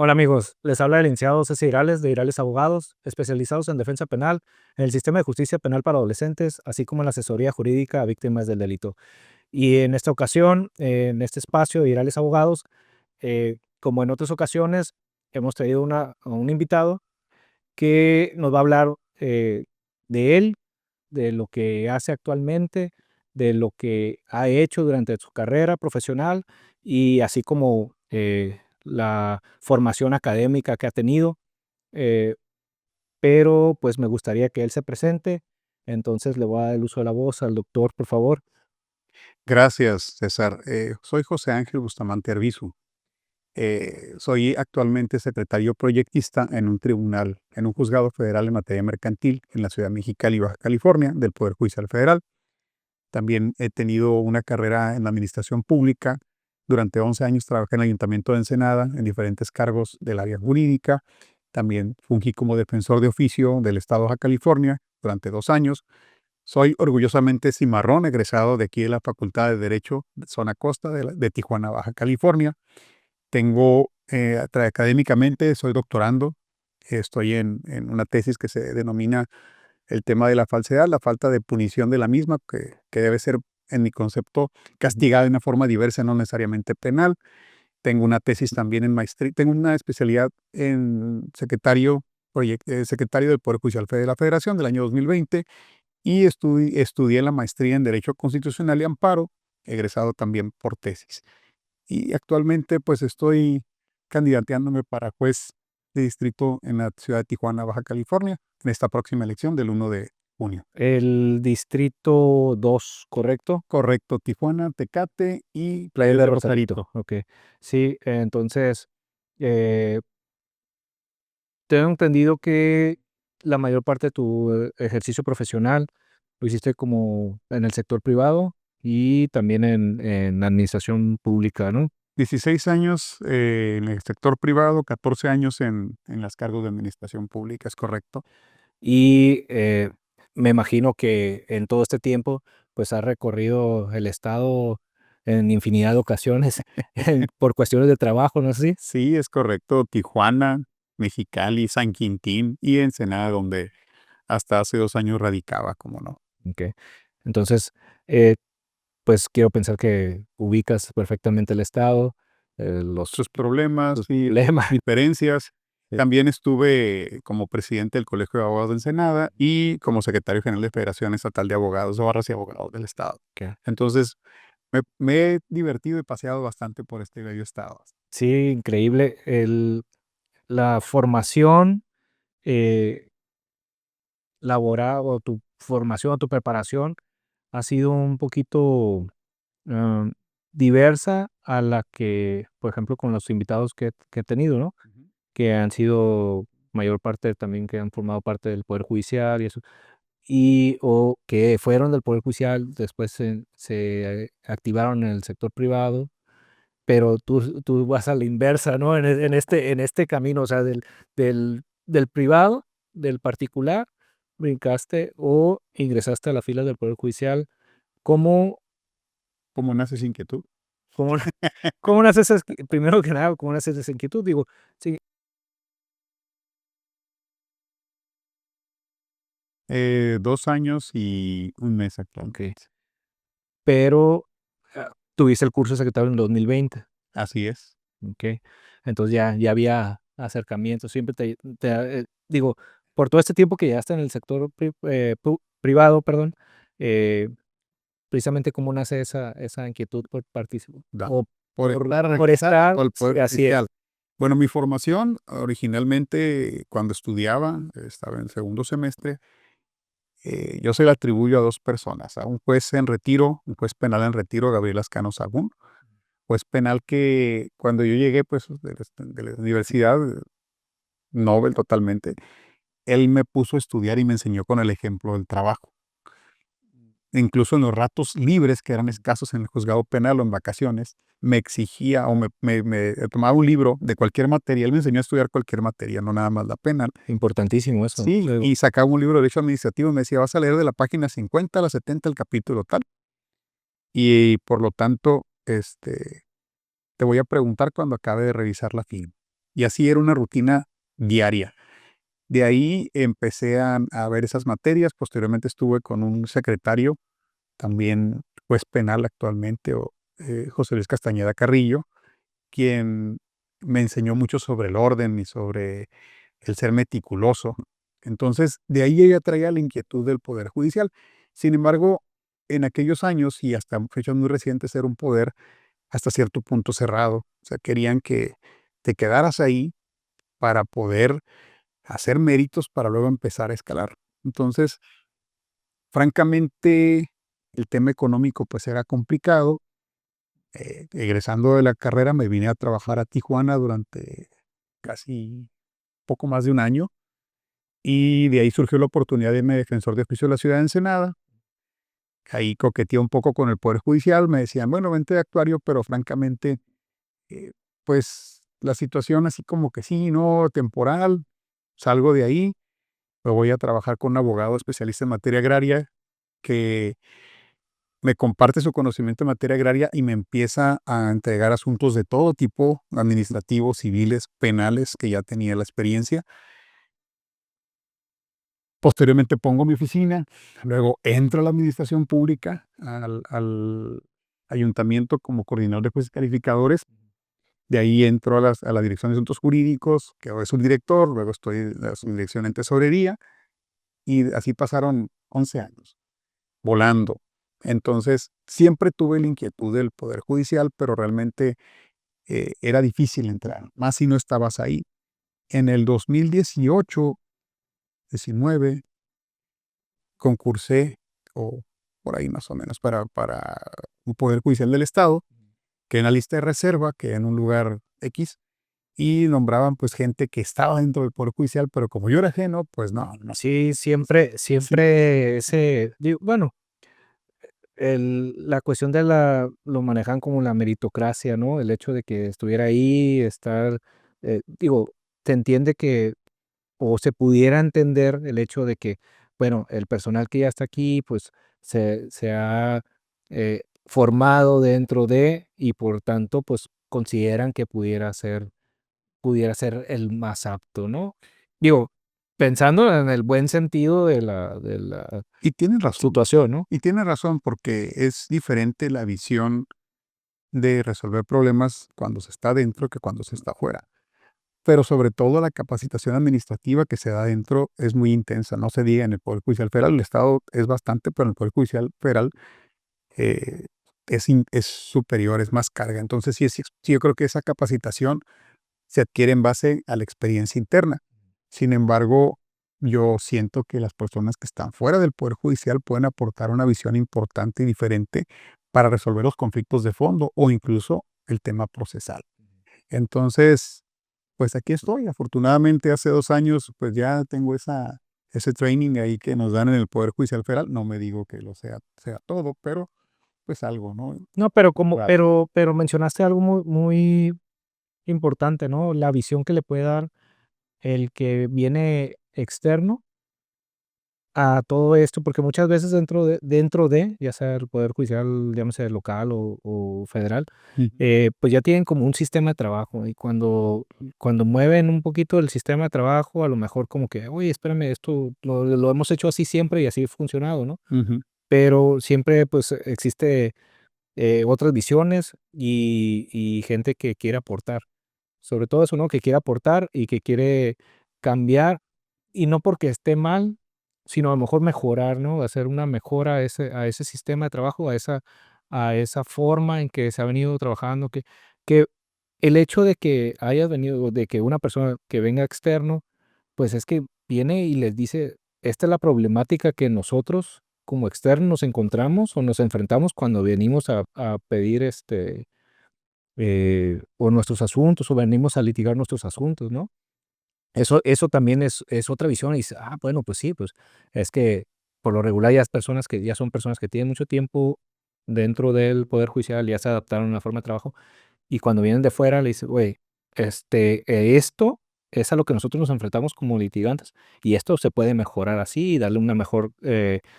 Hola amigos, les habla el licenciado César Irales de Irales Abogados, especializados en defensa penal, en el sistema de justicia penal para adolescentes, así como en la asesoría jurídica a víctimas del delito. Y en esta ocasión, en este espacio de Irales Abogados, como en otras ocasiones, hemos traído a un invitado que nos va a hablar de él, de lo que hace actualmente, de lo que ha hecho durante su carrera profesional y así como la formación académica que ha tenido. eh, pero pues me gustaría que él se presente, entonces le voy a dar el uso de la voz al doctor, por favor. Gracias, César. Soy José Ángel Bustamante Arbizu. Soy actualmente secretario proyectista en un tribunal, en un juzgado federal en materia mercantil en la ciudad de Mexicali, Baja California, del Poder Judicial Federal. También he tenido una carrera en la administración pública. Durante 11 años trabajé en el Ayuntamiento de Ensenada en diferentes cargos del área jurídica. También fungí como defensor de oficio del Estado de Baja California durante 2 años. Soy orgullosamente cimarrón, egresado de aquí de la Facultad de Derecho, zona costa de Tijuana, Baja California. Tengo, académicamente, soy doctorando. Estoy en una tesis que se denomina el tema de la falsedad, la falta de punición de la misma, que debe ser, en mi concepto, castigada de una forma diversa, no necesariamente penal. Tengo una tesis también en maestría, tengo una especialidad en secretario del Poder Judicial de la Federación del año 2020 y estudié la maestría en Derecho Constitucional y Amparo, egresado también por tesis. Y actualmente pues estoy candidateándome para juez de distrito en la ciudad de Tijuana, Baja California, en esta próxima elección del 1 de junio. El distrito 2, ¿correcto? Correcto, Tijuana, Tecate y Playa Playas de de Rosarito. Rosarito, ok. Sí, entonces, eh, tengo entendido que la mayor parte de tu ejercicio profesional lo hiciste como en el sector privado y también en administración pública, ¿no? 16 años en el sector privado, 14 años en las cargos de administración pública, es correcto. Y me imagino que en todo este tiempo, pues has recorrido el estado en infinidad de ocasiones por cuestiones de trabajo, ¿no es así? Sí, es correcto. Tijuana, Mexicali, San Quintín y Ensenada, donde hasta hace 2 años radicaba, como no. Ok. Entonces, eh, pues quiero pensar que ubicas perfectamente el estado, Sus problemas los y problemas. diferencias. Sí. También estuve como presidente del Colegio de Abogados de Ensenada y como secretario general de Federación Estatal de Abogados, Barras y Abogados del Estado. Ok. Entonces, me he divertido y paseado bastante por este bello estado. Sí, increíble. La formación eh, laboral o tu formación o tu preparación ha sido un poquito am, diversa a la que, por ejemplo, con los invitados que he tenido, ¿no? Ujú. Que han sido mayor parte también que han formado parte del Poder Judicial y eso, y o que fueron del Poder Judicial, después se activaron en el sector privado, pero tú vas a la inversa, ¿no? En este camino, o sea, del privado, del particular, brincaste o ingresaste a las filas del Poder Judicial. ¿Cómo ¿Cómo nace esa inquietud? cómo cómo nace esa primero que nada, cómo nace esa inquietud? Digo, sí, 2 años y un mes okey, actualmente. pero, tuviste el curso de secretario en 2020, Así es. okey. Entonces ya había acercamiento, siempre digo, por todo este tiempo que llevaste en el sector privado, perdón, eh, precisamente, ¿cómo nace esa inquietud por participar Da. o Por estar por registrado estar? por el Poder Así es. Judicial. Bueno, mi formación originalmente, cuando estudiaba, estaba en segundo semestre, yo se la atribuyo a 2 personas, a un juez en retiro, un juez penal en retiro, Gabriel Ascano Sagún, juez penal que cuando yo llegué, pues, de la universidad, Nobel totalmente, él me puso a estudiar y me enseñó con el ejemplo del trabajo. Incluso en los ratos libres, que eran escasos en el juzgado penal o en vacaciones, me exigía o me tomaba un libro de cualquier materia. Él me enseñó a estudiar cualquier materia, no nada más la penal. Importantísimo eso. Sí, Luego y sacaba un libro de derecho administrativo y me decía: "Vas a leer de la página 50 a la 70 el capítulo tal, y por lo tanto, te voy a preguntar cuando acabe de revisar la firma". Y así era una rutina diaria. De ahí empecé a ver esas materias. Posteriormente estuve con un secretario, también juez penal actualmente, José Luis Castañeda Carrillo, quien me enseñó mucho sobre el orden y sobre el ser meticuloso. Entonces, de ahí ella traía la inquietud del Poder Judicial. Sin embargo, en aquellos años y hasta fechas muy recientes era un poder hasta cierto punto cerrado. O sea, querían que te quedaras ahí para poder hacer méritos para luego empezar a escalar. Entonces, francamente, el tema económico pues era complicado. Egresando de la carrera me vine a trabajar a Tijuana durante casi poco más de un año y de ahí surgió la oportunidad de irme defensor de juicio de la ciudad de Ensenada. Ahí coqueteé un poco con el Poder Judicial, me decían, bueno, vente de actuario, pero francamente, eh, pues la situación así como que sí, no, temporal, salgo de ahí, me voy a trabajar con un abogado especialista en materia agraria que me comparte su conocimiento en materia agraria y me empieza a entregar asuntos de todo tipo, administrativos, civiles, penales, que ya tenía la experiencia. Posteriormente pongo mi oficina, luego entro a la administración pública, al ayuntamiento como coordinador de jueces calificadores. De ahí entro a la dirección de asuntos jurídicos, que ahora es subdirector, luego estoy en la subdirección en tesorería, y así pasaron 11 años, volando. Entonces, siempre tuve la inquietud del Poder Judicial, pero realmente era difícil entrar, más si no estabas ahí. En el 2018, 19, concursé, o por ahí más o menos, para un Poder Judicial del Estado, que en la lista de reserva, que en un lugar X, y nombraban pues gente que estaba dentro del Poder Judicial, pero como yo era ajeno, pues no. Sí, siempre, Sí, siempre bueno, la cuestión lo manejan como la meritocracia, ¿no? El hecho de que estuviera ahí, digo, se entiende que, o se pudiera entender el hecho de que, bueno, el personal que ya está aquí, pues se ha formado dentro de, y por tanto, pues consideran que pudiera ser el más apto, ¿no? Digo, pensando en el buen sentido de la y tienen razón, situación, ¿no? porque es diferente la visión de resolver problemas cuando se está dentro que cuando se está afuera. Pero sobre todo la capacitación administrativa que se da dentro es muy intensa, no se diga en el Poder Judicial Federal, el Estado es bastante, pero en el Poder Judicial Federal eh, es superior, es más carga. Entonces sí, yo creo que esa capacitación se adquiere en base a la experiencia interna. Sin embargo, yo siento que las personas que están fuera del Poder Judicial pueden aportar una visión importante y diferente para resolver los conflictos de fondo o incluso el tema procesal. Entonces, pues aquí estoy. Afortunadamente, hace 2 años, pues ya tengo ese training ahí que nos dan en el Poder Judicial Federal. No me digo que lo sea todo, pero pues algo, ¿no? No, pero como Claro. pero mencionaste algo muy muy importante, ¿no? La visión que le puede dar el que viene externo a todo esto, porque muchas veces dentro de, ya sea el poder judicial, llámese local o federal, Ujú, pues ya tienen como un sistema de trabajo, y cuando mueven un poquito el sistema de trabajo, a lo mejor como que: "Oye, espérame, esto lo hemos hecho así siempre y así ha funcionado", ¿no? ujú. Pero siempre, pues, existe, otras visiones y gente que quiere aportar. Sobre todo eso, ¿no? Que quiere aportar y que quiere cambiar, y no porque esté mal, sino a lo mejor mejorar, ¿no? Hacer una mejora a ese sistema de trabajo, a esa forma en que se ha venido trabajando, que el hecho de que hayas venido, de que una persona que venga externo, pues es que viene y les dice: "Esta es la problemática que nosotros como externos nos encontramos o nos enfrentamos cuando venimos a pedir, o nuestros asuntos, o venimos a litigar nuestros asuntos", ¿no? Eso también es otra visión, y dices: "Ah, bueno, pues sí, pues, es que por lo regular ya son personas que tienen mucho tiempo dentro del poder judicial, ya se adaptaron a la forma de trabajo", y cuando vienen de fuera le dices: "Güey, esto es a lo que nosotros nos enfrentamos como litigantes, y esto se puede mejorar así, y darle una mejor,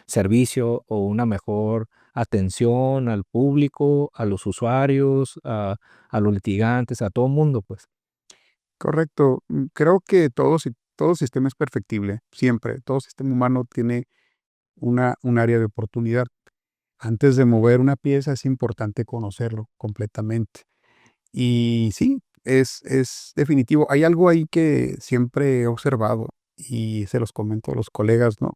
servicio o una mejor atención al público, a los usuarios, a los litigantes, a todo mundo, pues". Correcto. Creo que todo sistema es perfectible, siempre. Todo sistema humano tiene un área de oportunidad. Antes de mover una pieza es importante conocerlo completamente. Y sí, es definitivo. Hay algo ahí que siempre he observado y se los comento a los colegas, ¿no?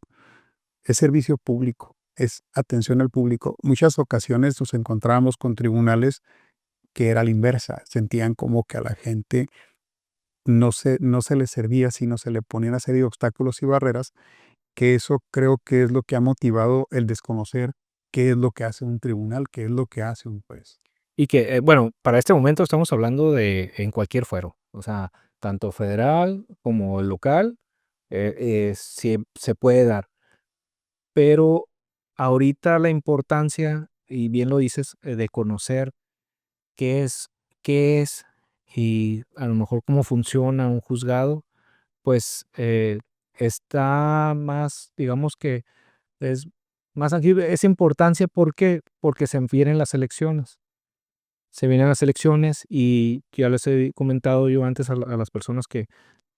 Es servicio público, es atención al público. Muchas ocasiones nos encontrábamos con tribunales que era la inversa, sentían como que a la gente no se le servía, sino se le ponían una serie de obstáculos y barreras, que eso creo que es lo que ha motivado el desconocer qué es lo que hace un tribunal, qué es lo que hace un juez. Y que, bueno, para este momento estamos hablando de en cualquier fuero, o sea, tanto federal como local, sí se puede dar. Pero ahorita la importancia, y bien lo dices, de conocer qué es qué es, y a lo mejor cómo funciona un juzgado, pues, está más, digamos que es más tangible esa importancia, ¿por qué? Porque se vienen las elecciones. Se vienen las elecciones y ya les he comentado yo antes a las personas que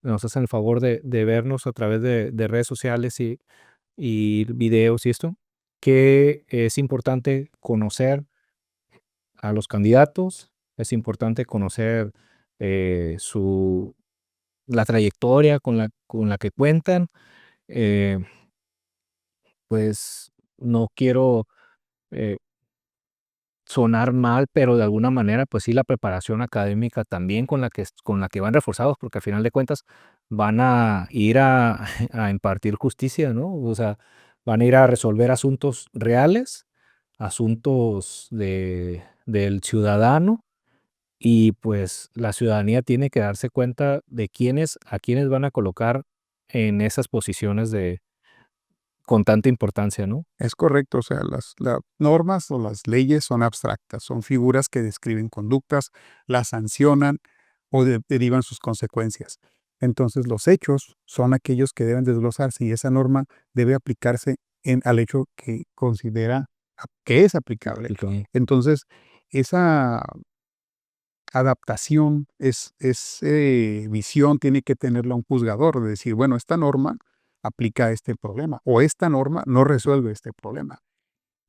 nos hacen el favor de vernos a través de redes sociales y videos y esto, que es importante conocer a los candidatos, es importante conocer, su la trayectoria con la que cuentan, eh, pues, no quiero, eh, sonar mal, pero de alguna manera, pues sí, la preparación académica también con la que van reforzados, porque al final de cuentas van a ir a a impartir justicia, ¿no? O sea, van a ir a resolver asuntos reales, asuntos del ciudadano, y pues la ciudadanía tiene que darse cuenta de a quiénes van a colocar en esas posiciones con tanta importancia, ¿no? Es correcto, o sea, las normas o las leyes son abstractas, son figuras que describen conductas, las sancionan o derivan sus consecuencias. Entonces, los hechos son aquellos que deben desglosarse y esa norma debe aplicarse al hecho que considera que es aplicable. Y con Entonces, esa adaptación, visión tiene que tenerla un juzgador, de decir, bueno, esta norma aplica a este problema o esta norma no resuelve este problema.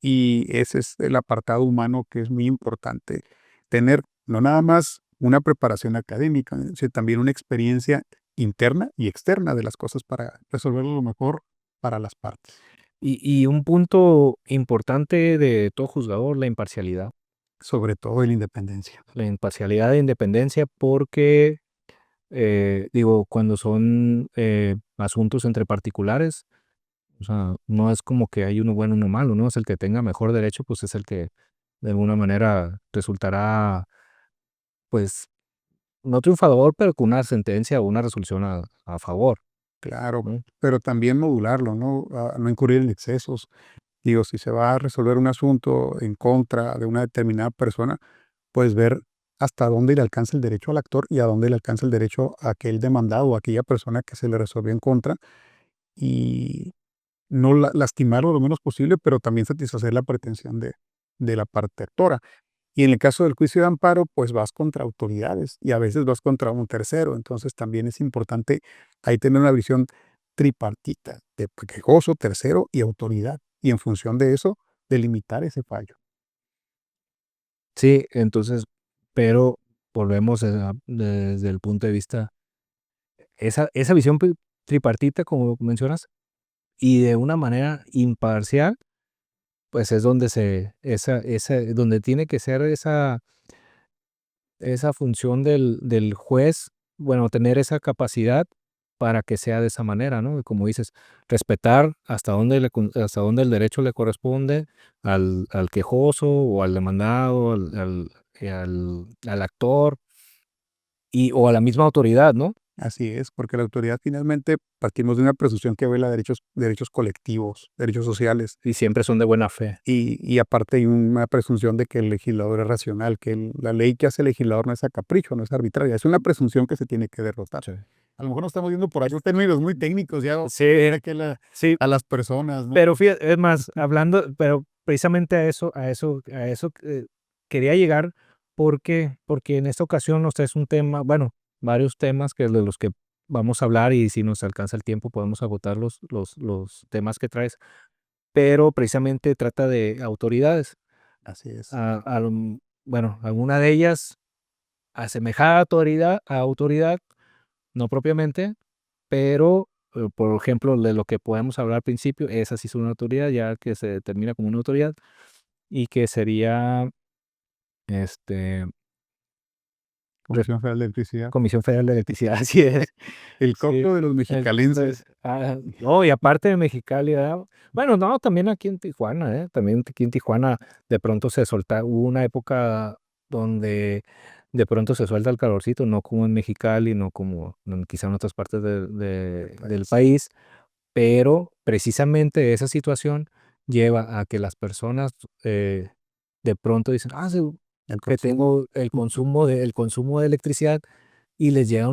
Y ese es el apartado humano que es muy importante. Tener no nada más una preparación académica, sino también una experiencia interna y externa de las cosas para resolverlo lo mejor para las partes. y un punto importante de todo juzgador, la imparcialidad. Sobre todo en la independencia. La imparcialidad e independencia porque, digo, cuando son, asuntos entre particulares, o sea, no es como que hay uno bueno, uno malo, ¿no? Es el que tenga mejor derecho, pues, es el que de alguna manera resultará, pues, no triunfador, pero con una sentencia o una resolución a favor, Claro, ¿no? pero también modularlo, ¿no? No incurrir en excesos. Digo, si se va a resolver un asunto en contra de una determinada persona, pues ver hasta dónde le alcanza el derecho al actor y a dónde le alcanza el derecho a aquel demandado o a aquella persona que se le resolvió en contra y no lastimarlo lo menos posible, pero también satisfacer la pretensión de la parte actora. Y en el caso del juicio de amparo, pues vas contra autoridades y a veces vas contra un tercero. Entonces también es importante ahí tener una visión tripartita de quejoso, tercero y autoridad. Y en función de eso, delimitar ese fallo. Sí, entonces, pero volvemos desde el punto de vista esa visión tripartita, como mencionas, y de una manera imparcial. Pues es donde donde tiene que ser esa función del juez, bueno, tener esa capacidad para que sea de esa manera, ¿no? Y como dices, respetar hasta dónde el derecho le corresponde al quejoso o al demandado, al actor o a la misma autoridad, ¿no? Así es, porque la autoridad finalmente partimos de una presunción que vela derechos colectivos, derechos sociales. Y siempre son de buena fe. Y aparte hay una presunción de que el legislador es racional, que la ley que hace el legislador no es a capricho, no es arbitraria. Es una presunción que se tiene que derrotar. Sí. A lo mejor nos estamos viendo por ahí términos muy técnicos, ya Sí, era que sí, a las personas, ¿no? pero fíjate, es más, hablando, pero precisamente quería llegar porque en esta ocasión nos traes un tema, bueno, varios temas que de los que vamos a hablar y si nos alcanza el tiempo podemos agotar los temas que traes, pero precisamente trata de autoridades. Así es. Bueno, alguna de ellas asemejada a autoridad, no propiamente, pero, por ejemplo, de lo que podemos hablar al principio, esa sí es una autoridad, ya que se determina como una autoridad y que sería, este, ref Comisión Federal de Electricidad. Comisión Federal de Electricidad, así es. El Sí, coclo de los mexicalenses. no, y aparte de Mexicali, ¿verdad? Bueno, no, también aquí en Tijuana, también aquí en Tijuana de pronto hubo una época donde de pronto se suelta el calorcito, no como en Mexicali, no como quizá en otras partes del país, pero precisamente esa situación lleva a que las personas de pronto dicen, El que consumo. tengo el consumo de electricidad y les llega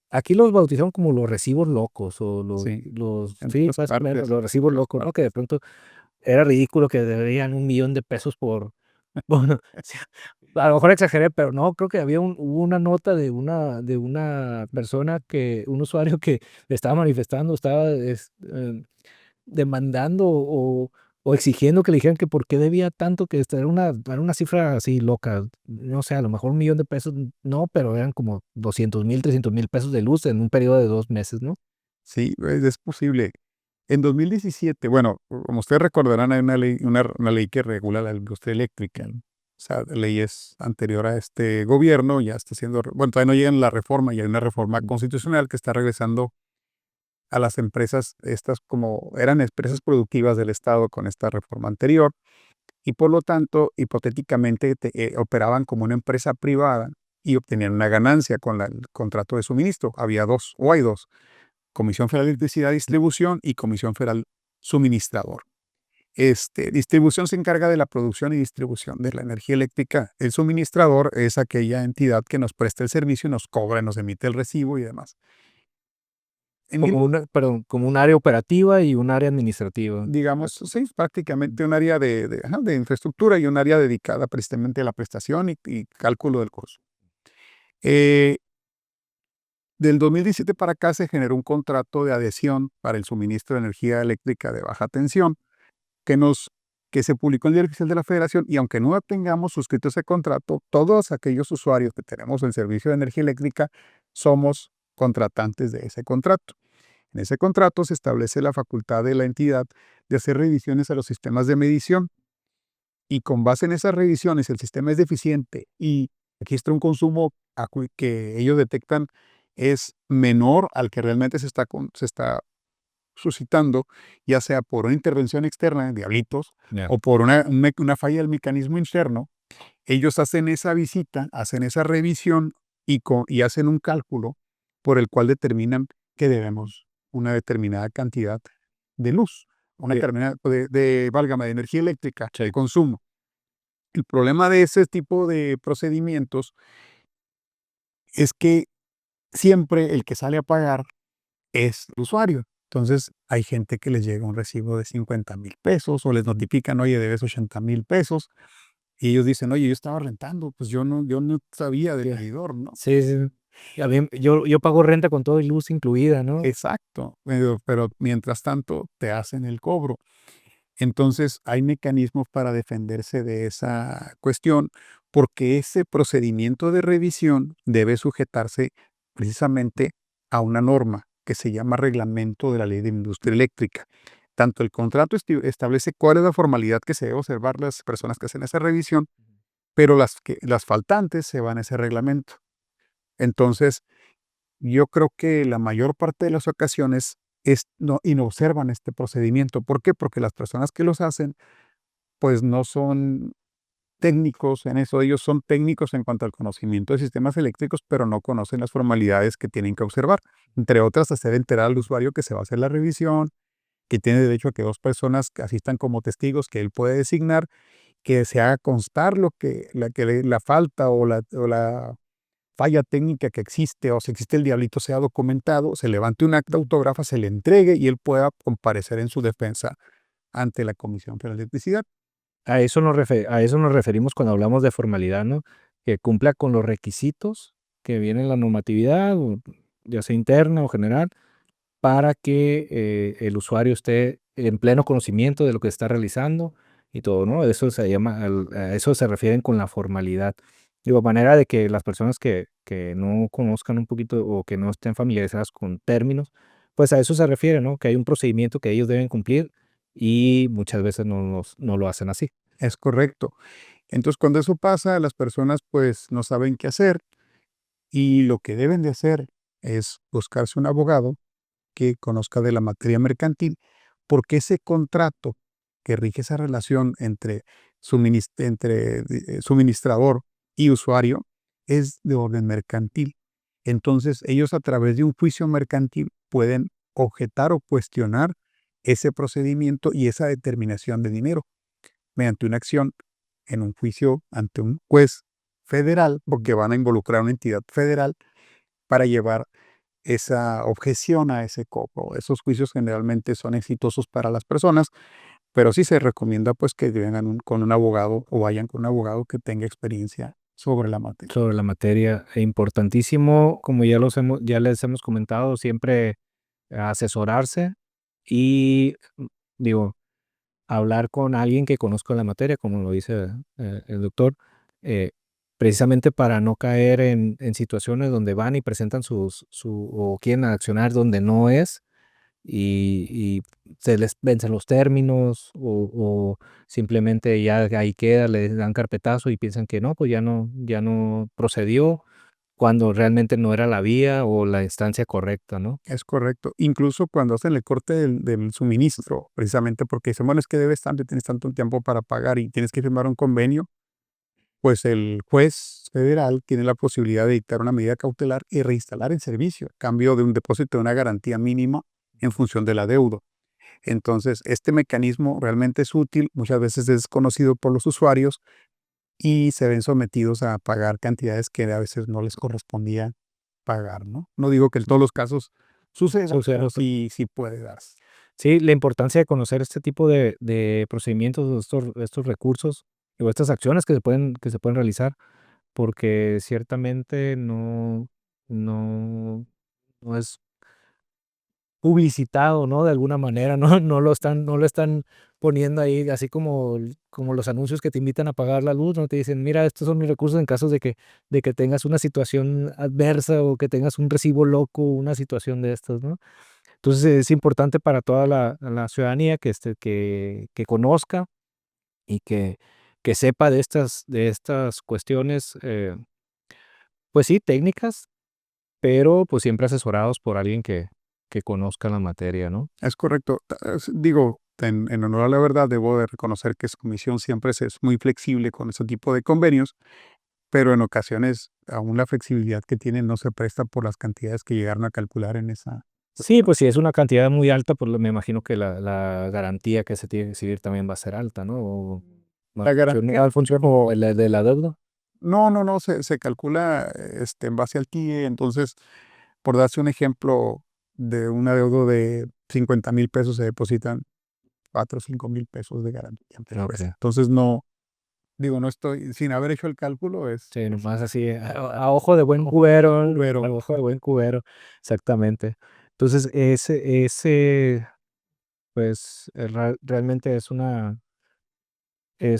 aquí los bautizaron como los recibos locos o Sí, en sí, todas más o menos, partes. los recibos locos, ¿no? Que de pronto era ridículo que debían 1,000,000 de pesos bueno, sí, a lo mejor exageré, pero no, creo que hubo una nota de una persona un usuario que estaba manifestando, demandando o exigiendo que le dijeran que por qué debía tanto, que era una cifra así loca, no sé, a lo mejor 1,000,000 de pesos, no, pero eran como 200,000, 300,000 pesos de luz en un periodo de 2 meses, ¿no? Sí, es posible. En 2017, bueno, como ustedes recordarán, hay una ley que regula la industria eléctrica, ¿no? O sea, la ley es anterior a este gobierno, ya está siendo, bueno, todavía no llega en la reforma, y hay una reforma constitucional que está regresando a las empresas, estas como eran empresas productivas del Estado con esta reforma anterior, y por lo tanto, hipotéticamente, operaban como una empresa privada y obtenían una ganancia con el contrato de suministro. Había dos, o hay dos: Comisión Federal de Electricidad y Distribución y Comisión Federal Suministrador. Distribución se encarga de la producción y distribución de la energía eléctrica. El suministrador es aquella entidad que nos presta el servicio y nos cobra, nos emite el recibo y demás. En mil- Como un área operativa y un área administrativa. digamos, sí, prácticamente un área de infraestructura y un área dedicada precisamente a la prestación y cálculo del costo. Eh, Del 2017 para acá se generó un contrato de adhesión para el suministro de energía eléctrica de baja tensión que que se publicó en el Diario Oficial de la Federación, y aunque no tengamos suscrito ese contrato, todos aquellos usuarios que tenemos el servicio de energía eléctrica somos contratantes de ese contrato. En ese contrato se establece la facultad de la entidad de hacer revisiones a los sistemas de medición, y con base en esas revisiones, el sistema es deficiente y registra un consumo que ellos detectan es menor al que realmente se está suscitando, ya sea por una intervención externa, diablitos, Ya. o por una falla del mecanismo interno. Ellos hacen esa visita, hacen esa revisión y hacen un cálculo por el cual determinan que debemos una determinada cantidad de luz, una Sí, determinada válgame, de energía eléctrica de sí. consumo. El problema de ese tipo de procedimientos es que siempre el que sale a pagar es el usuario. Entonces, hay gente que les llega un recibo de 50,000 pesos o les notifican, oye, debes 80,000 pesos. Y ellos dicen, oye, yo estaba rentando, pues yo no sabía del Sí, medidor, ¿no? sí, sí. Y a mí yo pago renta con todo y luz incluida, ¿no? Exacto, pero mientras tanto te hacen el cobro. Entonces, hay mecanismos para defenderse de esa cuestión, porque ese procedimiento de revisión debe sujetarse precisamente a una norma que se llama Reglamento de la Ley de Industria Eléctrica. Tanto el contrato establece cuál es la formalidad que se debe observar las personas que hacen esa revisión, pero las faltantes se van a ese reglamento. Entonces, yo creo que la mayor parte de las ocasiones no observan este procedimiento. ¿Por qué? Porque las personas que los hacen pues no son técnicos en eso. Ellos son técnicos en cuanto al conocimiento de sistemas eléctricos, pero no conocen las formalidades que tienen que observar. Entre otras, hacer enterar al usuario que se va a hacer la revisión, que tiene derecho a que dos personas que asistan como testigos que él puede designar, que se haga constar la falta o la falla técnica que existe, o si existe el diablito, sea documentado, se levante un acta autógrafa, se le entregue y él pueda comparecer en su defensa ante la Comisión Federal de Electricidad. A eso nos referimos cuando hablamos de formalidad, ¿no? Que cumpla con los requisitos que viene en la normatividad, ya sea interna o general, para que el usuario esté en pleno conocimiento de lo que está realizando y todo, ¿no? Eso se llama, a eso se refieren con la formalidad. Digo, manera de que las personas que no conozcan un poquito o que no estén familiarizadas con términos, pues a eso se refiere, ¿no? Que hay un procedimiento que ellos deben cumplir y muchas veces no lo hacen así. Es correcto. Entonces, cuando eso pasa, las personas pues no saben qué hacer y lo que deben de hacer es buscarse un abogado que conozca de la materia mercantil, porque ese contrato que rige esa relación entre, suministrador y usuario es de orden mercantil. Entonces, ellos a través de un juicio mercantil pueden objetar o cuestionar ese procedimiento y esa determinación de dinero mediante una acción en un juicio ante un juez federal, porque van a involucrar a una entidad federal para llevar esa objeción a ese cobro. Esos juicios generalmente son exitosos para las personas, pero sí se recomienda pues que vengan con un abogado o vayan con un abogado que tenga experiencia sobre la materia. Sobre la materia, importantísimo, como ya les hemos comentado, siempre asesorarse y, digo, hablar con alguien que conozca la materia, como lo dice, el doctor, eh, precisamente para no caer en situaciones donde van y presentan o quieren accionar donde no es, y se les vencen los términos, o simplemente ya ahí queda, les dan carpetazo y piensan que no, pues ya no procedió, cuando realmente no era la vía o la instancia correcta, ¿no? Es correcto. Incluso cuando hacen el corte del suministro, precisamente porque dicen, bueno, es que debes tanto y tienes tanto tiempo para pagar y tienes que firmar un convenio, pues el juez federal tiene la posibilidad de dictar una medida cautelar y reinstalar el servicio, a cambio de un depósito de una garantía mínima en función del adeudo. Entonces, este mecanismo realmente es útil, muchas veces es desconocido por los usuarios y se ven sometidos a pagar cantidades que a veces no les correspondía pagar, ¿no? No digo que en todos los casos suceda, pero sí puede darse. Sí, la importancia de conocer este tipo de procedimientos, estos recursos o estas acciones que se pueden realizar, porque ciertamente no no es publicitado, ¿no? De alguna manera, no lo están poniendo ahí, así como los anuncios que te invitan a pagar la luz, ¿no? Te dicen: "Mira, estos son mis recursos en caso de que tengas una situación adversa o que tengas un recibo loco, una situación de estas", ¿no? Entonces, es importante para toda la ciudadanía que conozca y que sepa de estas cuestiones, pues sí, técnicas, pero, pues, siempre asesorados por alguien que conozca la materia, ¿no? Es correcto. Digo, en honor a la verdad, debo de reconocer que su comisión siempre es muy flexible con ese tipo de convenios, pero en ocasiones aún la flexibilidad que tienen no se presta por las cantidades que llegaron a calcular en esa Sí, cuestión. pues, si es una cantidad muy alta, pues, me imagino que la garantía que se tiene que exhibir también va a ser alta, ¿no? O La garantía, funciona como la de la deuda. no, se calcula en base al TIE. Entonces, por darse un ejemplo, de un adeudo de 50,000 pesos se depositan 4 o 5,000 pesos de garantía ante el juez. Okey. Entonces, no, digo, no estoy, sin haber hecho el cálculo, Sí, nomás así, a ojo de buen cubero, a pero ojo de buen cubero, exactamente. Entonces, pues, realmente es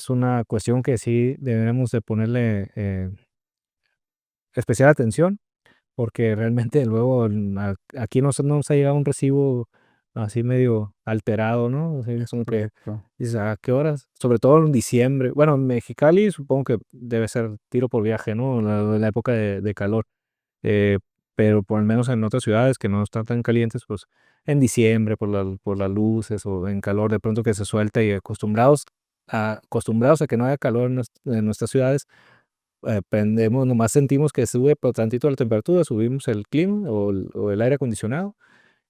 una cuestión que sí debemos de ponerle, especial atención, porque realmente luego aquí no nos ha llegado un recibo así medio alterado, ¿no? Así es como que correcto. dices: "¿A qué horas?". Sobre todo en diciembre. Bueno, en Mexicali supongo que debe ser tiro por viaje, ¿no? La época de calor. Eh, pero por lo menos en otras ciudades que no están tan calientes, pues, en diciembre por las luces o en calor de pronto que se suelta y acostumbrados a que no haya calor en nuestras ciudades, prendemos, nomás sentimos que sube por tantito la temperatura, subimos el clima o el aire acondicionado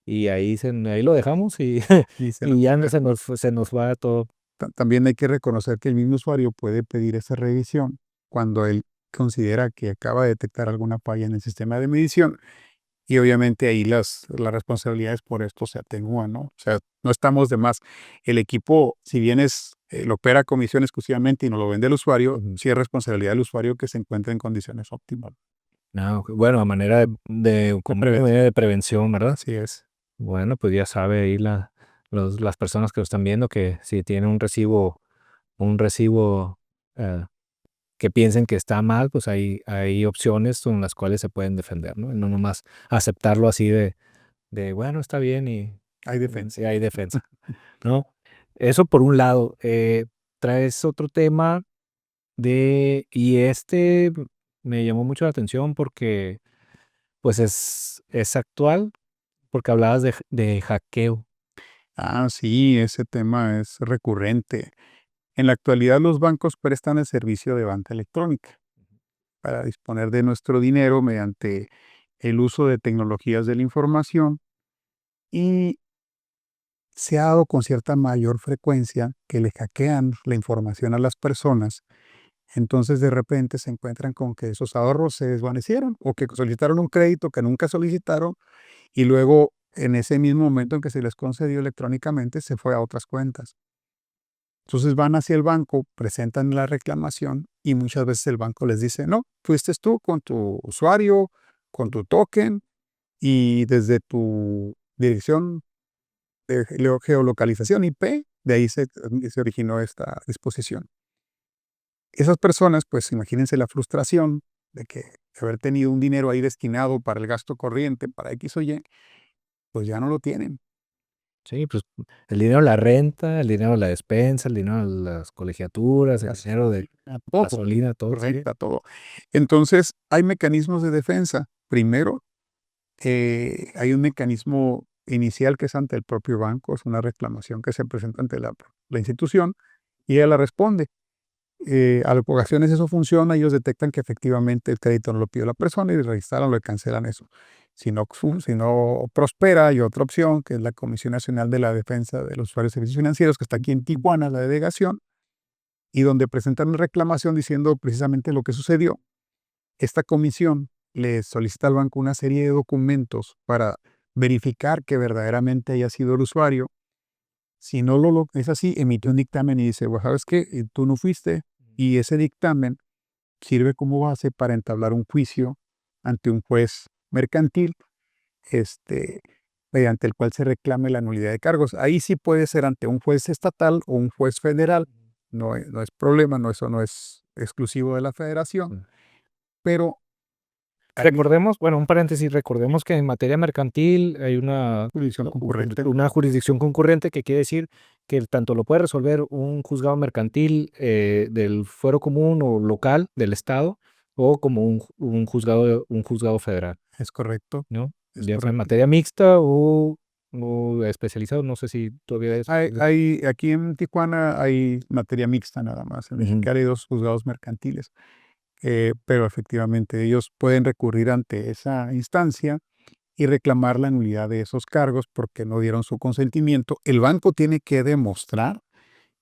y ahí lo dejamos y Y se nos y ya no fue. se nos va todo. También hay que reconocer que el mismo usuario puede pedir esa revisión cuando él considera que acaba de detectar alguna falla en el sistema de medición y obviamente ahí las responsabilidades por esto se atenúan, ¿no? O sea, no estamos de más. El equipo, si bien lo opera a comisión exclusivamente y no lo vende el usuario, Ujú. sí es responsabilidad del usuario que se encuentre en condiciones óptimas. No, bueno, a manera como una prevención. medida de prevención, ¿verdad? Así es. Bueno, pues ya sabe ahí las personas que lo están viendo que si tienen un recibo que piensen que está mal, pues hay opciones con las cuales se pueden defender, ¿no? Y no nomás aceptarlo así bueno, está bien Hay y defensa. hay defensa, ¿no? Eso por un lado. Traes otro tema y me llamó mucho la atención porque pues es actual, porque hablabas de hackeo. Ah, sí, ese tema es recurrente. En la actualidad los bancos prestan el servicio de banca electrónica para disponer de nuestro dinero mediante el uso de tecnologías de la información y se ha dado con cierta mayor frecuencia que le hackean la información a las personas. Entonces de repente se encuentran con que esos ahorros se desvanecieron o que solicitaron un crédito que nunca solicitaron y luego en ese mismo momento en que se les concedió electrónicamente se fue a otras cuentas. Entonces van hacia el banco, presentan la reclamación y muchas veces el banco les dice, no, fuiste tú con tu usuario, con tu token y desde tu dirección de geolocalización IP, de ahí se originó esta disposición. Esas personas, pues imagínense la frustración de que haber tenido un dinero ahí destinado para el gasto corriente, para X o Y, pues ya no lo tienen. Sí, pues el dinero de la renta, el dinero de la despensa, el dinero de las colegiaturas, el dinero de Todo, gasolina, todo, sí. renta, todo. Entonces, hay mecanismos de defensa. Primero, hay un mecanismo inicial que es ante el propio banco, es una reclamación que se presenta ante la institución y ella la responde. A ocasiones eso funciona, ellos detectan que efectivamente el crédito no lo pidió la persona y reinstalan o le cancelan eso. Si no prospera, hay otra opción, que es la Comisión Nacional de la Defensa de los Usuarios de Servicios Financieros, que está aquí en Tijuana, la delegación, y donde presentan una reclamación diciendo precisamente lo que sucedió. Esta comisión le solicita al banco una serie de documentos para verificar que verdaderamente haya sido el usuario. Si no es así, emite un dictamen y dice, bueno, ¿sabes qué? Tú no fuiste. Y ese dictamen sirve como base para entablar un juicio ante un juez mercantil, este, mediante el cual se reclame la nulidad de cargos. Ahí sí puede ser ante un juez estatal o un juez federal. No es problema, no, eso no es exclusivo de la federación, Mm. pero hay Recordemos, bueno, un paréntesis, recordemos que en materia mercantil hay jurisdicción concurrente. una jurisdicción concurrente que quiere decir que tanto lo puede resolver un juzgado mercantil del fuero común o local del estado o como un juzgado federal, Es correcto, ¿no? es Ya sea en correcto. materia mixta o especializado, no sé si todavía es. Aquí en Tijuana hay materia mixta nada más. En Ujú. Mexicali hay 2 juzgados mercantiles, pero efectivamente ellos pueden recurrir ante esa instancia y reclamar la nulidad de esos cargos porque no dieron su consentimiento. El banco tiene que demostrar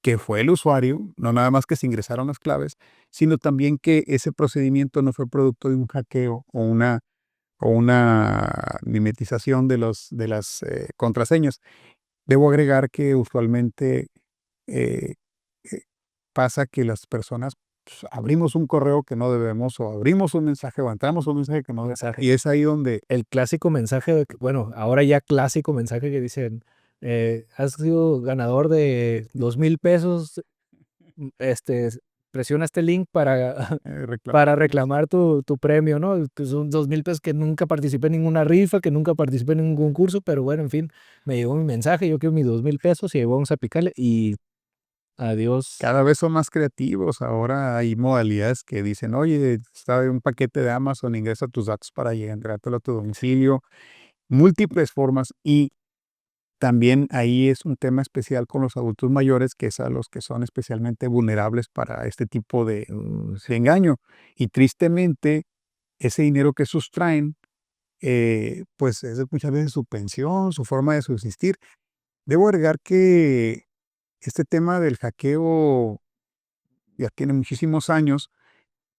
que fue el usuario, no nada más que se ingresaron las claves, sino también que ese procedimiento no fue producto de un hackeo o una mimetización de las contraseñas. Debo agregar que usualmente eh, eh, pasa que las personas pues, abrimos un correo que no debemos o abrimos un mensaje o entramos a un mensaje que no debemos. Mensaje. Y es ahí donde El clásico mensaje, bueno, ahora ya clásico mensaje que dicen, has sido ganador de 2,000 pesos, este, presiona este link para, reclamamos. para reclamar tu premio, ¿no? Que son 2,000 pesos que nunca participé en ninguna rifa, que nunca participé en ningún concurso, pero bueno, en fin, me llegó mi mensaje, yo quiero mis 2,000 pesos y ahí vamos a aplicarle y adiós. Cada vez son más creativos. Ahora hay modalidades que dicen, oye, está un paquete de Amazon, ingresa tus datos para entregártelo a tu domicilio. Múltiples formas. Y también ahí es un tema especial con los adultos mayores, que es a los que son especialmente vulnerables para este tipo de engaño. Y tristemente, ese dinero que sustraen, pues es muchas veces su pensión, su forma de subsistir. Debo agregar que este tema del hackeo ya tiene muchísimos años,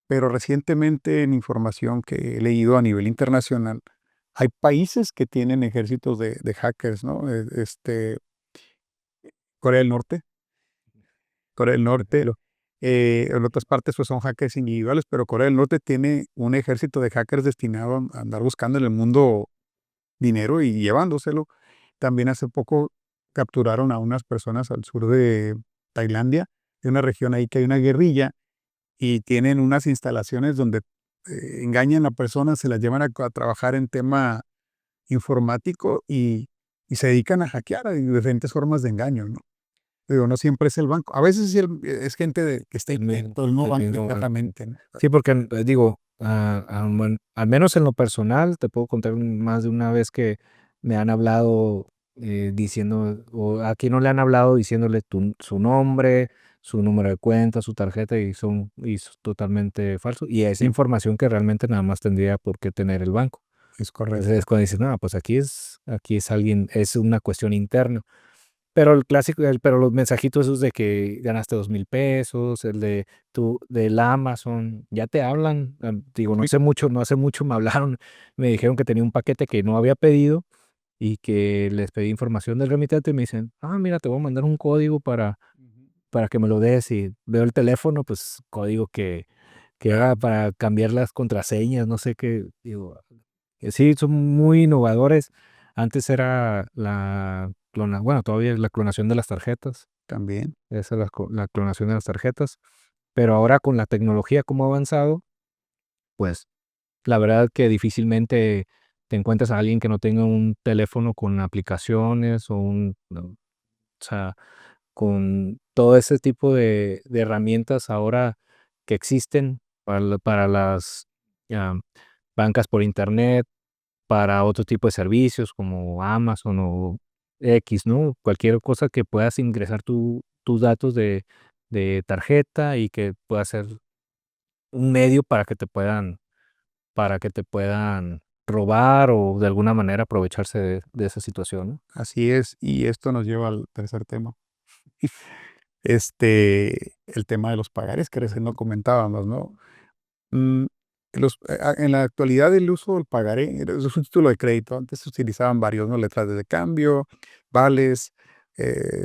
pero recientemente en información que he leído a nivel internacional, hay países que tienen ejércitos de hackers, ¿no? Corea del Norte, Corea del Norte, Ejemplo. En otras partes pues son hackers individuales, pero Corea del Norte tiene un ejército de hackers destinado a andar buscando en el mundo dinero y llevándoselo. También hace poco capturaron a unas personas al sur de Tailandia, de una región ahí que hay una guerrilla y tienen unas instalaciones donde engañan a personas, se las llevan a trabajar en tema informático y se dedican a hackear, hay diferentes formas de engaño, ¿no? Digo, no siempre es el banco. A veces sí es gente que está dentro del no banco internamente, ¿no? Sí, porque digo, al menos en lo personal, te puedo contar más de una vez que me han hablado diciendo, o aquí no le han hablado diciéndole su nombre, su número de cuenta, su tarjeta y es totalmente falso. Y esa Sí. información que realmente nada más tendría por qué tener el banco. Es correcto. Entonces es cuando dicen, no, pues aquí es alguien, es una cuestión interna. Pero el clásico, pero los mensajitos esos de que ganaste 2,000 pesos, el de del Amazon, ya te hablan. Digo, no hace mucho me hablaron, me dijeron que tenía un paquete que no había pedido y que les pedí información del remitente y me dicen, mira, te voy a mandar un código para que me lo des y veo el teléfono, pues código que era para cambiar las contraseñas, no sé qué, digo, que sí, son muy innovadores. Antes era bueno, todavía es la clonación de las tarjetas, También. esa es la clonación de las tarjetas, pero ahora con la tecnología como ha avanzado, pues la verdad que difícilmente te encuentras a alguien que no tenga un teléfono con aplicaciones no, o sea, con todo ese tipo de herramientas ahora que existen para las ah, bancas por internet, para otro tipo de servicios como Amazon o X, ¿no? Cualquier cosa que puedas ingresar tus datos de tarjeta y que pueda ser un medio para que te puedan robar o de alguna manera aprovecharse de esa situación, ¿no? Así es, y esto nos lleva al tercer tema. El tema de los pagares que recién no comentábamos, ¿no? Mm, en la actualidad el uso del pagaré es un título de crédito. Antes se utilizaban varios, ¿no? Letras de cambio, vales,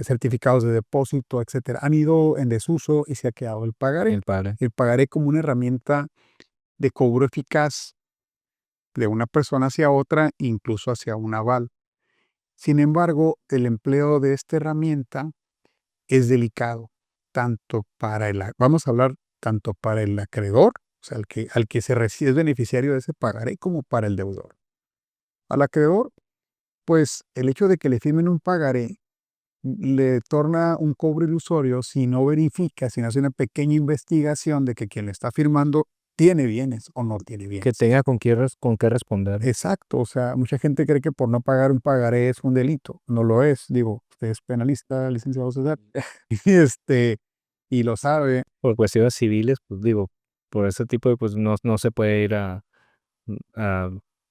certificados de depósito, etcétera. Han ido en desuso y se ha quedado el pagaré. El padre. El pagaré como una herramienta de cobro eficaz de una persona hacia otra, incluso hacia un aval. Sin embargo, el empleo de esta herramienta es delicado, tanto para vamos a hablar tanto para el acreedor, o sea, al que es beneficiario de ese pagaré, como para el deudor. Al acreedor, pues el hecho de que le firmen un pagaré le torna un cobro ilusorio si no verifica, si no hace una pequeña investigación de que quien le está firmando tiene bienes o no tiene Que bienes. tenga con qué responder. Exacto, o sea, mucha gente cree que por no pagar un pagaré es un delito. No lo es. Digo, usted es penalista, licenciado César, y y lo sabe. Por cuestiones civiles, pues digo, por ese tipo de, pues no se puede ir a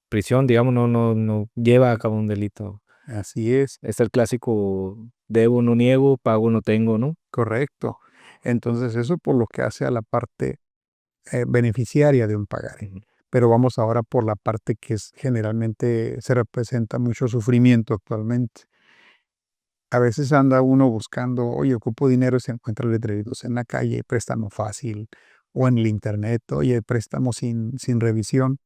prisión, digamos, no lleva a cabo un delito. Así es, Es el clásico debo, no niego, pago, no tengo, ¿no? correcto. Entonces, eso por lo que hace a la parte beneficiaria de un pagaré. Ujú. Pero vamos ahora por la parte que es generalmente se representa mucho sufrimiento actualmente. A veces anda uno buscando, oye, ocupo dinero y se encuentra letreritos en la calle, préstamo fácil, o en el internet, oye, préstamo sin revisión.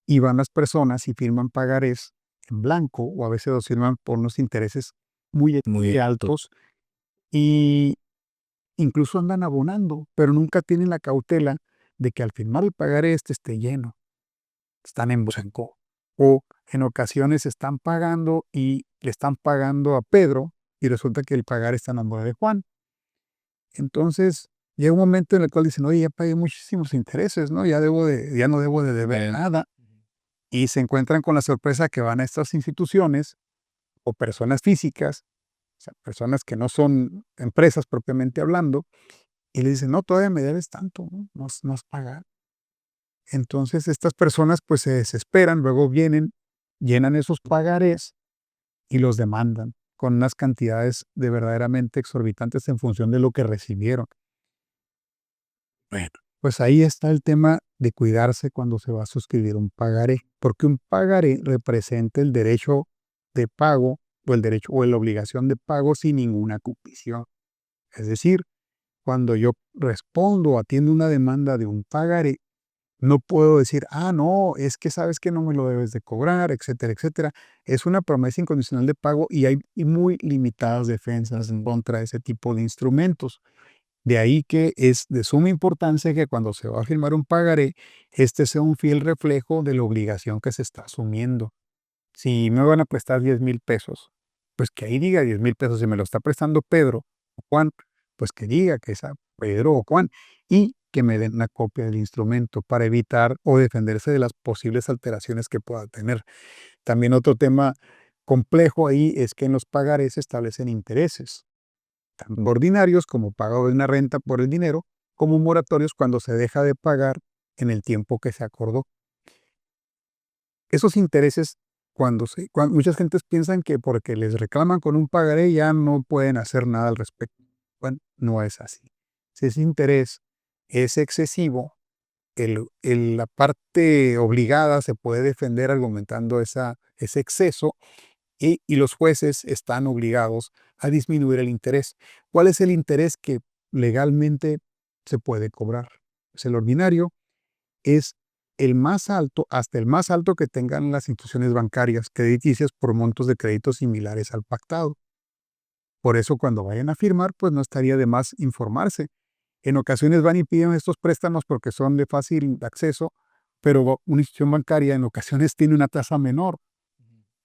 Y van las personas y firman pagarés en blanco, o a veces los firman por unos intereses Muy muy alto. altos, y incluso andan abonando, pero nunca tienen la cautela de que al firmar el pagaré este esté lleno, están en blanco. O en ocasiones están pagando y le están pagando a Pedro y resulta que el pagar está en nombre de Juan. Entonces, llega un momento en el cual dicen, oye, ya pagué muchísimos intereses, ¿no? Ya no debo de deber Bien. nada. Y se encuentran con la sorpresa que van a estas instituciones o personas físicas, o sea, personas que no son empresas propiamente hablando, y le dicen, no, todavía me debes tanto, no has pagado. Entonces estas personas pues se desesperan, luego vienen, llenan esos pagarés y los demandan con unas cantidades de verdaderamente exorbitantes en función de lo que recibieron. Bueno, pues ahí está el tema de cuidarse cuando se va a suscribir un pagaré, porque un pagaré representa el derecho de pago o el derecho o la obligación de pago sin ninguna condición. Es decir, cuando yo respondo o atiendo una demanda de un pagaré, no puedo decir, no, es que sabes que no me lo debes de cobrar, etcétera, etcétera. Es una promesa incondicional de pago y hay muy limitadas defensas en contra de ese tipo de instrumentos. De ahí que es de suma importancia que cuando se va a firmar un pagaré, este sea un fiel reflejo de la obligación que se está asumiendo. Si me van a prestar 10,000 pesos, pues que ahí diga 10,000 pesos. Si me lo está prestando Pedro o Juan, pues que diga que es a Pedro o Juan y que me den una copia del instrumento para evitar o defenderse de las posibles alteraciones que pueda tener. También otro tema complejo ahí es que en los pagarés se establecen intereses, tanto ordinarios como pago de una renta por el dinero, como moratorios cuando se deja de pagar en el tiempo que se acordó. Esos intereses, muchas gentes piensan que porque les reclaman con un pagaré ya no pueden hacer nada al respecto. Bueno, no es así. Si ese interés es excesivo, la parte obligada se puede defender argumentando ese exceso y los jueces están obligados a disminuir el interés. ¿Cuál es el interés que legalmente se puede cobrar? Es el ordinario, es el más alto, hasta el más alto que tengan las instituciones bancarias crediticias por montos de crédito similares al pactado. Por eso cuando vayan a firmar, pues no estaría de más informarse. En ocasiones van y piden estos préstamos porque son de fácil acceso, pero una institución bancaria en ocasiones tiene una tasa menor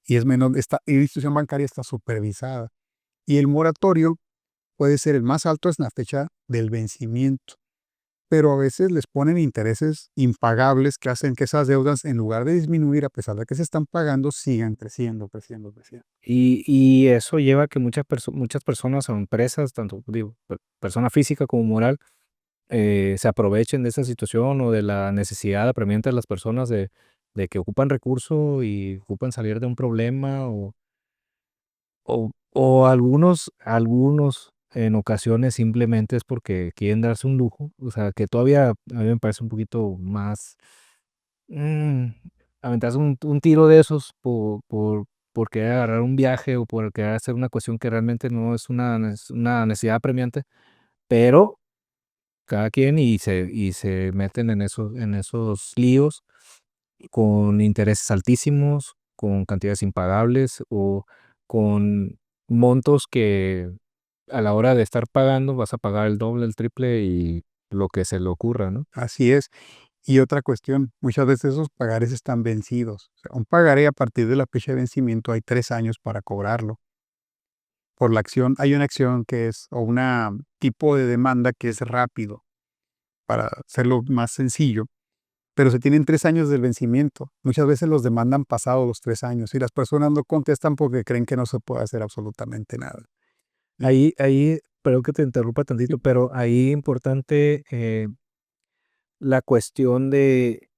y es menor, y la institución bancaria está supervisada. Y el moratorio puede ser el más alto en la fecha del vencimiento, pero a veces les ponen intereses impagables que hacen que esas deudas, en lugar de disminuir a pesar de que se están pagando, sigan creciendo, creciendo, creciendo. Y eso lleva a que muchas personas o empresas, tanto digo, persona física como moral, se aprovechen de esa situación o de la necesidad apremiante de las personas de que ocupan recurso y ocupan salir de un problema o algunos en ocasiones simplemente es porque quieren darse un lujo, o sea, que todavía a mí me parece un poquito más, mm, aventarse un tiro de esos por querer agarrar un viaje o por querer hacer una cuestión que realmente no es una necesidad apremiante, pero cada quien y se meten en esos líos con intereses altísimos, con cantidades impagables o con montos que a la hora de estar pagando vas a pagar el doble, el triple y lo que se le ocurra, ¿no? Así es. Y otra cuestión, muchas veces esos pagares están vencidos. O sea, un pagaré a partir de la fecha de vencimiento hay 3 años para cobrarlo. Por la acción, hay una acción que es, o una tipo de demanda que es rápido, para hacerlo más sencillo, pero se tienen 3 años del vencimiento. Muchas veces los demandan pasados los 3 años y las personas no contestan porque creen que no se puede hacer absolutamente nada. Ahí, perdón que te interrumpa tantito, pero ahí importante, la cuestión del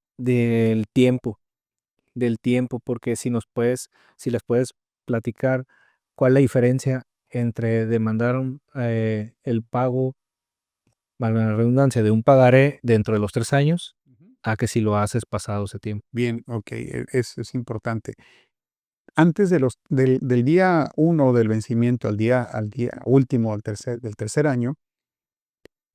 tiempo, porque si les puedes platicar cuál es la diferencia entre demandar el pago, valga la redundancia, de un pagaré dentro de los 3 años, Ujú. a que si lo haces pasado ese tiempo. Bien, okey, es importante. Antes del día 1 del vencimiento al día último del tercer año,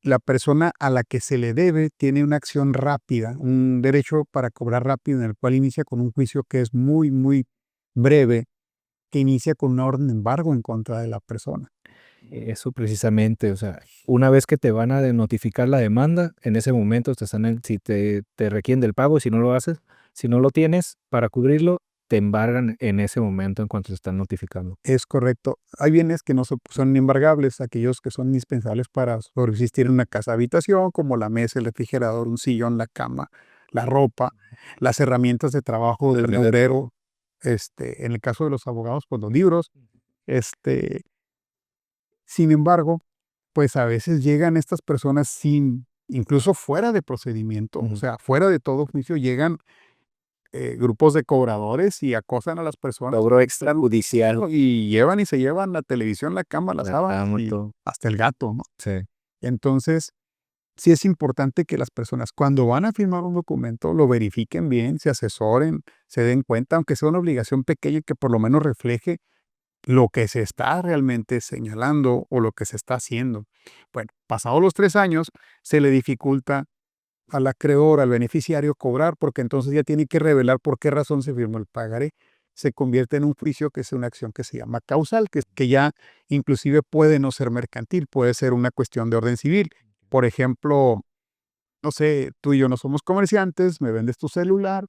la persona a la que se le debe tiene una acción rápida, un derecho para cobrar rápido, en el cual inicia con un juicio que es muy, muy breve, que inicia con una orden de embargo en contra de la persona. Eso precisamente, o sea, una vez que te van a notificar la demanda, en ese momento si te requieren del pago, si no lo haces, si no lo tienes para cubrirlo, te embargan en ese momento en cuanto te están notificando. Es correcto. Hay bienes que no son embargables, aquellos que son indispensables para subsistir en una casa habitación, como la mesa, el refrigerador, un sillón, la cama, la ropa, las herramientas de trabajo del obrero, en el caso de los abogados, pues los libros. Este, Sin embargo, pues a veces llegan estas personas incluso fuera de procedimiento, o Ujú. sea, fuera de todo juicio, llegan grupos de cobradores y acosan a las personas Logro extrajudicial. y se llevan la televisión, la cama, las La sábanas cama y y todo. hasta el gato, ¿no? Sí. Entonces, sí es importante que las personas, cuando van a firmar un documento, lo verifiquen bien, se asesoren, se den cuenta, aunque sea una obligación pequeña que por lo menos refleje lo que se está realmente señalando o lo que se está haciendo. Bueno, pasados los 3 años, se le dificulta al acreedor, al beneficiario, cobrar, porque entonces ya tiene que revelar por qué razón se firmó el pagaré. Se convierte en un juicio que es una acción que se llama causal, que ya inclusive puede no ser mercantil, puede ser una cuestión de orden civil. Por ejemplo, no sé, tú y yo no somos comerciantes, me vendes tu celular,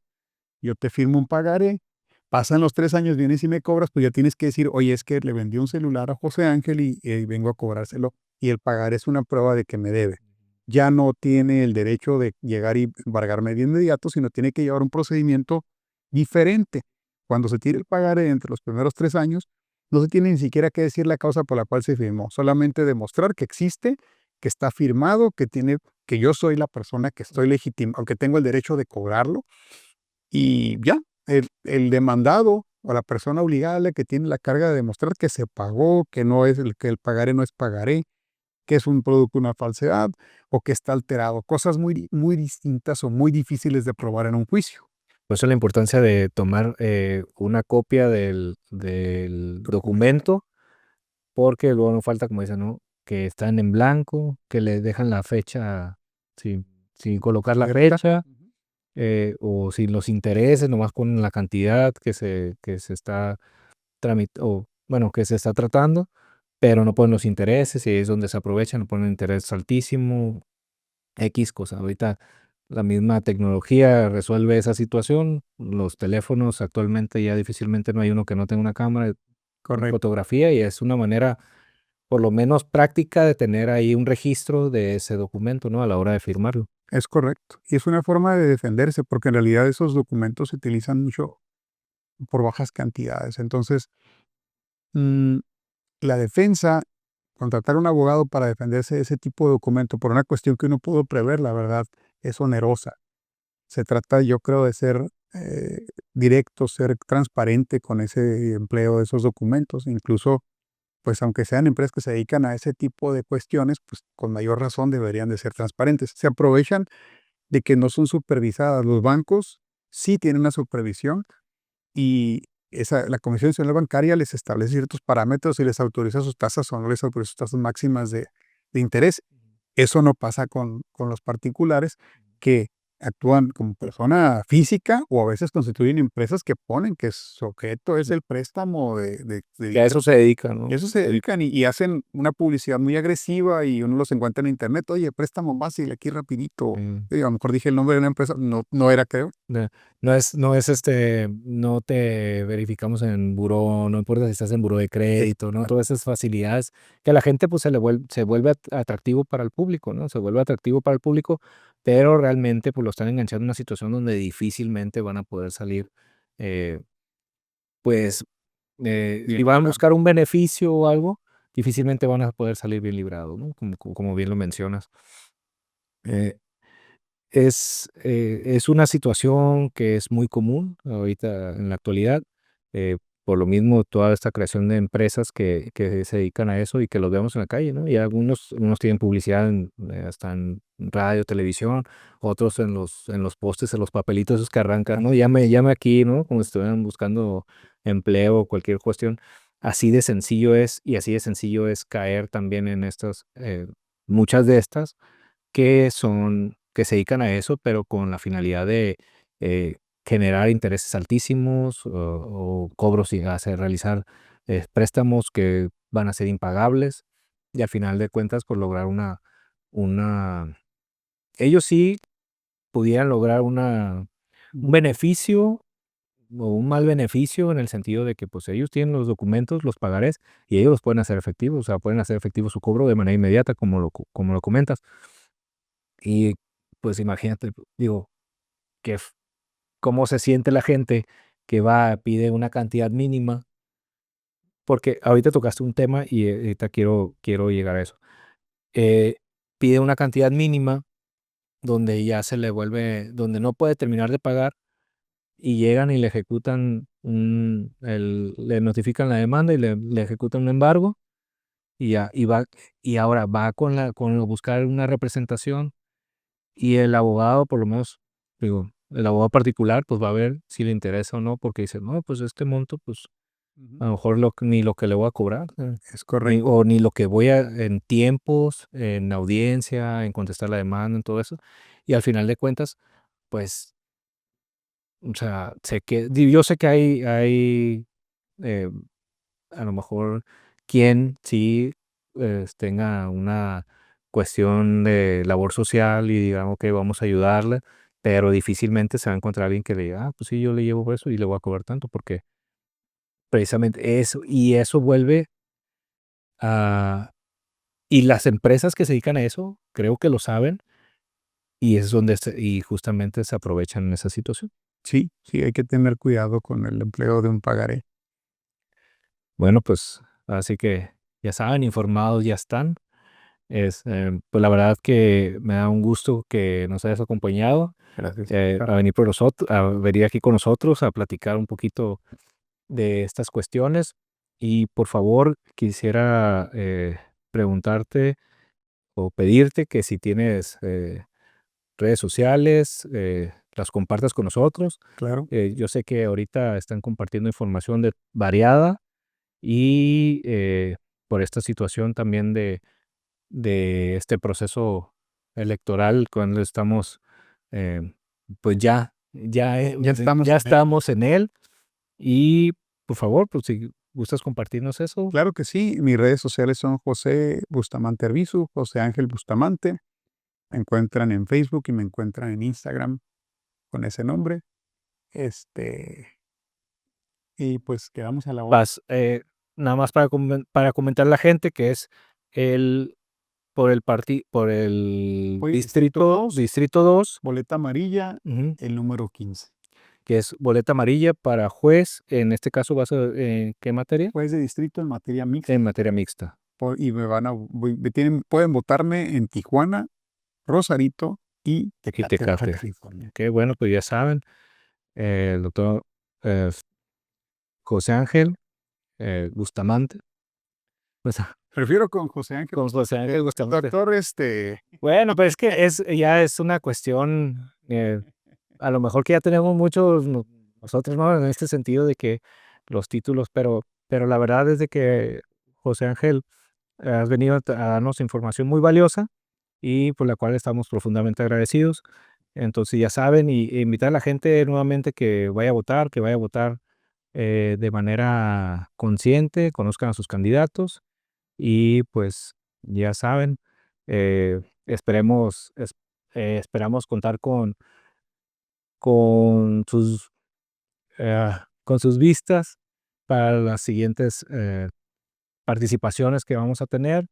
yo te firmo un pagaré, pasan los 3 años, vienes y me cobras, pues ya tienes que decir, oye, es que le vendí un celular a José Ángel y vengo a cobrárselo, y el pagaré es una prueba de que me debe. Ya no tiene el derecho de llegar y embargarme de inmediato, sino tiene que llevar un procedimiento diferente. Cuando se tire el pagaré entre los primeros 3 años, no se tiene ni siquiera que decir la causa por la cual se firmó, solamente demostrar que existe, que está firmado, que yo soy la persona que estoy legítima, aunque tengo el derecho de cobrarlo, y ya, el demandado o la persona obligada es la que tiene la carga de demostrar que se pagó, que el pagaré no es pagaré, que es un producto, una falsedad, o que está alterado. Cosas muy distintas o muy difíciles de probar en un juicio. Por eso la importancia de tomar una copia del documento, porque luego no falta, como dicen, ¿no? Que están en blanco, que le dejan la fecha sin colocar la Cierta. fecha, Ujú. o sin los intereses, nomás ponen la cantidad que se está o bueno, que se está tratando, pero no ponen los intereses y ahí es donde se aprovechan, no ponen interés altísimo, X cosa. Ahorita la misma tecnología resuelve esa situación. Los teléfonos actualmente ya difícilmente no hay uno que no tenga una cámara con Correcto. fotografía y es una manera, por lo menos práctica, de tener ahí un registro de ese documento, ¿no? A la hora de firmarlo. Es correcto. Y es una forma de defenderse, porque en realidad esos documentos se utilizan mucho por bajas cantidades. Entonces, mm, la defensa, contratar a un abogado para defenderse de ese tipo de documento por una cuestión que uno pudo prever, la verdad, es onerosa. Se trata, yo creo, de ser directo, ser transparente con ese empleo de esos documentos. Incluso, pues aunque sean empresas que se dedican a ese tipo de cuestiones, pues con mayor razón deberían de ser transparentes. Se aprovechan de que no son supervisadas. Los bancos sí tienen una supervisión y la Comisión Nacional Bancaria les establece ciertos parámetros y les autoriza sus tasas o no les autoriza sus tasas máximas de interés. Eso no pasa con los particulares que actúan como persona física o a veces constituyen empresas que ponen que su objeto es el préstamo de Que a eso dinero. se dedica, Y ¿no? eso se dedican y hacen una publicidad muy agresiva y uno los encuentra en internet. Oye, préstamo fácil, aquí rapidito. Mm. A lo mejor dije el nombre de una empresa, no era, creo. No te verificamos en buró, no importa si estás en buró de crédito, ¿no? Todas esas facilidades que a la gente pues se vuelve atractivo para el público, ¿no? Se vuelve atractivo para el público, pero realmente pues lo están enganchando en una situación donde difícilmente van a poder salir, eh, pues, Bien, si van a claro. buscar un beneficio o algo, difícilmente van a poder salir bien librados, ¿no? Como bien lo mencionas. Eh, es una situación que es muy común ahorita en la actualidad, por lo mismo toda esta creación de empresas que se dedican a eso y que los vemos en la calle, ¿no? Y algunos tienen publicidad hasta en radio, televisión, otros en los postes, en los papelitos esos que arrancan, ¿no? Llame aquí, ¿no? Como si estuvieran buscando empleo o cualquier cuestión. Así de sencillo es y así de sencillo es caer también en estas, muchas de estas que se dedican a eso, pero con la finalidad de, generar intereses altísimos, o cobros y realizar, préstamos que van a ser impagables, y al final de cuentas, pues, lograr una ellos sí pudieran lograr un beneficio o un mal beneficio en el sentido de que, pues, ellos tienen los documentos, los pagarés, y ellos los pueden hacer efectivos, o sea, pueden hacer efectivo su cobro de manera inmediata, como lo comentas. Y, pues, imagínate, digo, que f cómo se siente la gente que va, pide una cantidad mínima, porque ahorita tocaste un tema y, ahorita quiero llegar a eso. Eh, Pide una cantidad mínima donde ya se le vuelve donde no puede terminar de pagar y llegan y le ejecutan le notifican la demanda y le ejecutan un embargo y ya, y ahora va con buscar una representación. Y el abogado, por lo menos, digo, el abogado particular, pues va a ver si le interesa o no, porque dice, no, pues este monto, pues A lo mejor ni lo que le voy a cobrar, Es correcto. ni lo que voy a en tiempos, en audiencia, en contestar la demanda, en todo eso. Y al final de cuentas, pues, o sea, yo sé que hay eh, a lo mejor quien sí tenga una cuestión de labor social y diga, ok, vamos a ayudarle, pero difícilmente se va a encontrar alguien que le diga, pues sí, yo le llevo eso y le voy a cobrar tanto, porque precisamente eso, y eso vuelve a... Y las empresas que se dedican a eso, creo que lo saben, y es donde y justamente se aprovechan en esa situación. Sí, sí, hay que tener cuidado con el empleo de un pagaré. Bueno, pues así que ya saben, informados ya están. Pues la verdad que me da un gusto que nos hayas acompañado Gracias. a venir a venir aquí con nosotros a platicar un poquito de estas cuestiones. Y por favor, quisiera preguntarte o pedirte que si tienes redes sociales, las compartas con nosotros. Claro, Yo sé que ahorita están compartiendo información variada y por esta situación también de este proceso electoral cuando estamos, eh, pues ya estamos ya en ello. estamos en él. Y por favor, pues si gustas compartirnos eso. Claro que sí, mis redes sociales son José Bustamante Arbizu, José Ángel Bustamante. Me encuentran en Facebook y me encuentran en Instagram con ese nombre. Este, y pues quedamos a la hora. Nada más para comentar a la gente que es el por el Hoy Distrito 2, distrito 2, boleta amarilla, ujú, el número 15. que es boleta amarilla para juez. En este caso va a ser, ¿en qué materia? Juez de distrito en materia mixta. En materia mixta. Y me van a, pueden votarme en Tijuana, Rosarito y Y Tecate, Baja Tecate. California. Qué bueno, pues ya saben, el doctor eh, José Ángel Bustamante. Pues, Prefiero con José Ángel. con José Ángel Bustamante. Doctor, Bueno, pero es que ya es una cuestión, a lo mejor que ya tenemos muchos nosotros, ¿no? En este sentido de que los títulos, pero la verdad es de que José Ángel has venido a darnos información muy valiosa y por la cual estamos profundamente agradecidos. Entonces ya saben, y invitar a la gente nuevamente que vaya a votar de manera consciente, conozcan a sus candidatos y pues ya saben, eh, esperamos contar con con sus vistas para las siguientes participaciones que vamos a tener.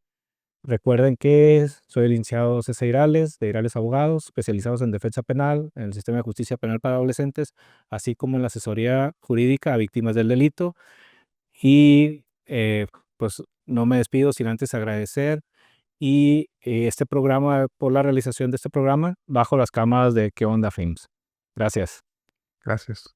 Recuerden que soy el licenciado César Irales, de Irales Abogados, especializados en defensa penal, en el sistema de justicia penal para adolescentes, así como en la asesoría jurídica a víctimas del delito. Y pues no me despido sin antes agradecer y este programa, por la realización de este programa, bajo las cámaras de ¿Qué onda Films? Gracias. gracias.